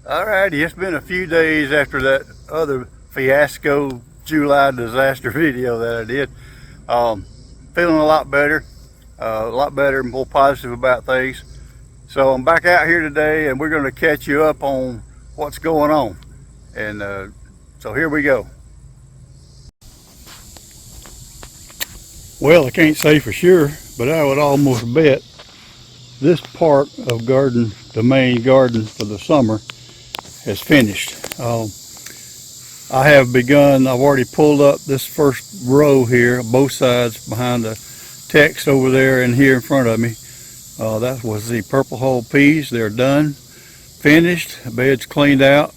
Alrighty, it's been a few days after that other fiasco July disaster video that I did. Um, Feeling a lot better and more positive about things. So I'm back out here today and we're going to catch you up on what's going on. And so here we go. Well, I can't say for sure, but I would almost bet this part of the main garden for the summer has finished. I've already pulled up this first row here, both sides behind the text over there and here in front of me. That was the purple hull peas. They're done, finished, the bed's cleaned out.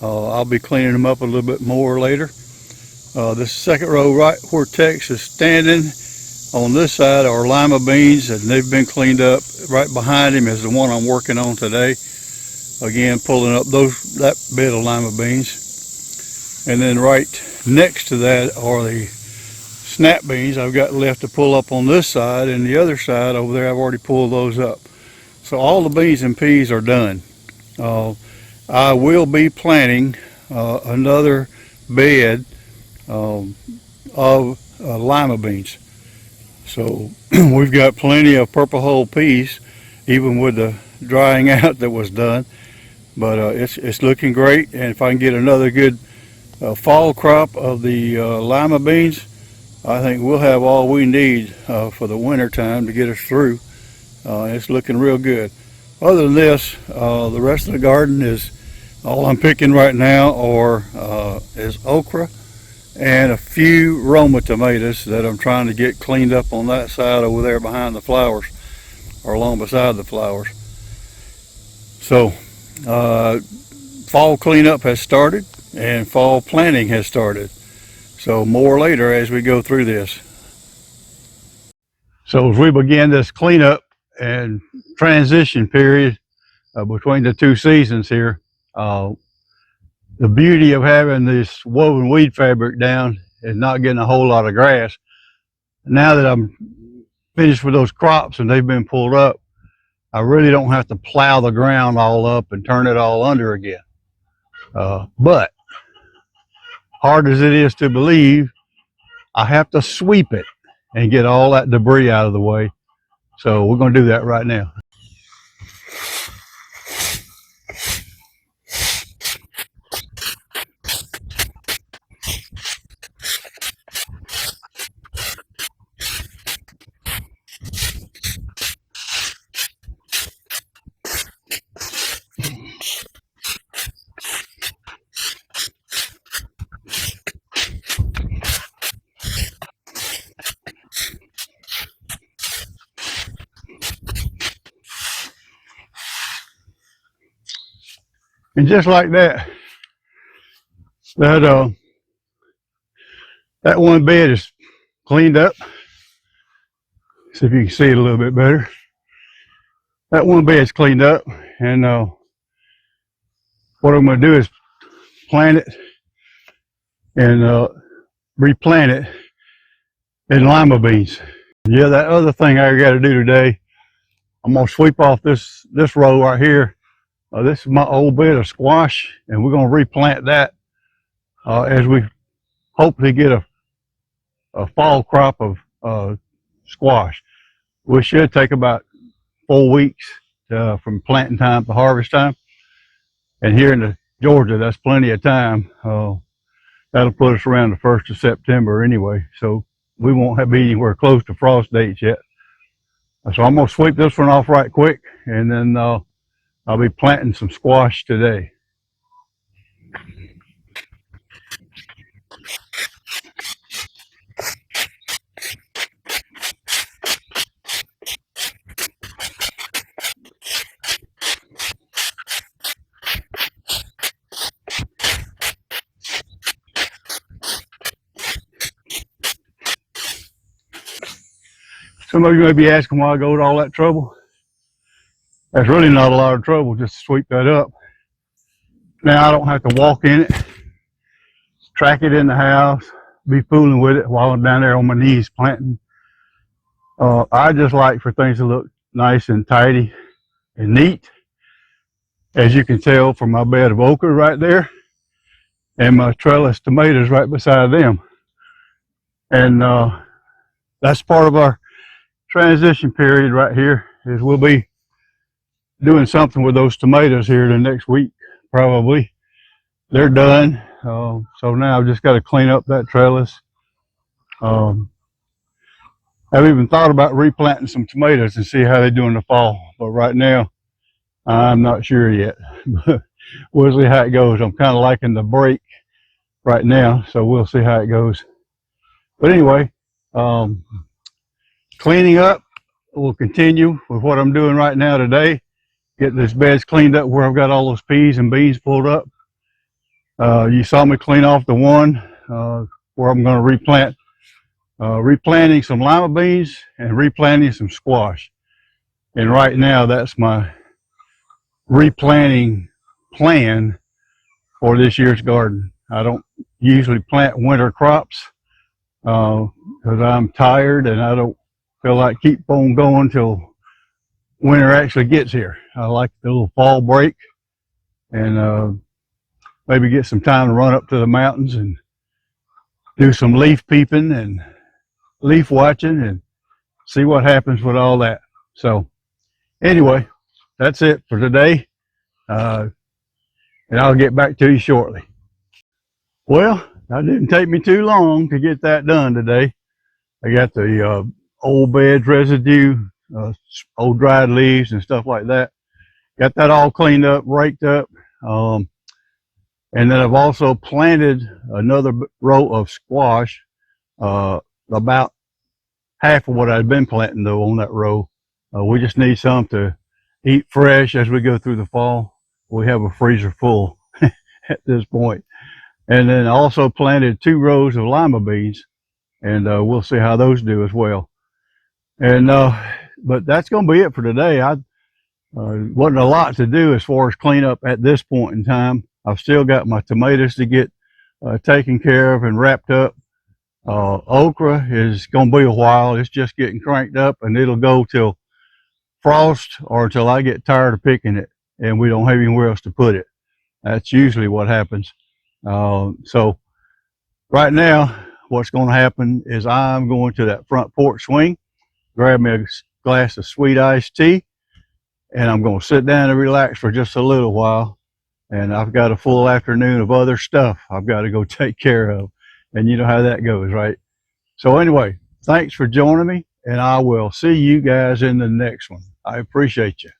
I'll be cleaning them up a little bit more later. This second row right where text is standing on this side are lima beans, and they've been cleaned up. Right behind him is the one I'm working on today. Again, pulling up that bed of lima beans. And then right next to that are the snap beans I've got left to pull up on this side, and the other side over there I've already pulled those up. So all the beans and peas are done. I will be planting another bed of lima beans. So we've got plenty of purple hull peas, even with the drying out that was done. But it's looking great, and if I can get another good fall crop of the lima beans, I think we'll have all we need for the winter time to get us through. It's looking real good. Other than this, the rest of the garden is all I'm picking right now, is okra and a few Roma tomatoes that I'm trying to get cleaned up on that side over there behind the flowers, or along beside the flowers. So fall cleanup has started and fall planting has started. So more later as we go through this. So as we begin this cleanup and transition period between the two seasons here, the beauty of having this woven weed fabric down is not getting a whole lot of grass. Now that I'm finished with those crops and they've been pulled up, I really don't have to plow the ground all up and turn it all under again. But hard as it is to believe, I have to sweep it and get all that debris out of the way. So we're going to do that right now. And just like that, that one bed is cleaned up. See if you can see it a little bit better. That one bed's cleaned up, and what I'm going to do is plant it and replant it in lima beans. Yeah, that other thing I got to do today, I'm going to sweep off this row right here. This is my old bed of squash, and we're going to replant that as we hopefully get a fall crop of squash. We should take about 4 weeks from planting time to harvest time. And here in Georgia, that's plenty of time. That'll put us around the 1st of September anyway. So we won't be anywhere close to frost dates yet. So I'm going to sweep this one off right quick, and then I'll be planting some squash today. Some of you may be asking why I go to all that trouble. That's really not a lot of trouble just to sweep that up. Now I don't have to walk in it, track it in the house, be fooling with it while I'm down there on my knees planting. I just like for things to look nice and tidy and neat. as you can tell from my bed of okra right there and my trellis tomatoes right beside them. And that's part of our transition period right here, is we'll be doing something with those tomatoes here the next week, probably. They're done. So now I've just got to clean up that trellis. I've even thought about replanting some tomatoes and see how they do in the fall. But right now, I'm not sure yet. We'll see how it goes. I'm kind of liking the break right now, so we'll see how it goes. But anyway, cleaning up will continue with what I'm doing right now today. Get this beds cleaned up where I've got all those peas and beans pulled up. You saw me clean off the one where I'm going to replant. Replanting some lima beans and replanting some squash. And right now, that's my replanting plan for this year's garden. I don't usually plant winter crops because I'm tired and I don't feel like keep on going till winter actually gets here. I like the little fall break and maybe get some time to run up to the mountains and do some leaf peeping and leaf watching and see what happens with all that. So anyway, that's it for today. And I'll get back to you shortly. Well, that didn't take me too long to get that done today. I got the old bed residue, old dried leaves and stuff like that. Got that all cleaned up, raked up. And then I've also planted another row of squash, about half of what I'd been planting though on that row. We just need some to eat fresh as we go through the fall. We have a freezer full at this point. And then I also planted 2 rows of lima beans, and we'll see how those do as well. And but that's going to be it for today. I wasn't a lot to do as far as cleanup at this point in time. I've still got my tomatoes to get taken care of and wrapped up. Okra is going to be a while. It's just getting cranked up, and it'll go till frost or till I get tired of picking it and we don't have anywhere else to put it. That's usually what happens. So right now, what's going to happen is I'm going to that front porch swing, grab me a glass of sweet iced tea, and I'm going to sit down and relax for just a little while. And I've got a full afternoon of other stuff I've got to go take care of. And you know how that goes, right? So anyway, thanks for joining me, and I will see you guys in the next one. I appreciate you.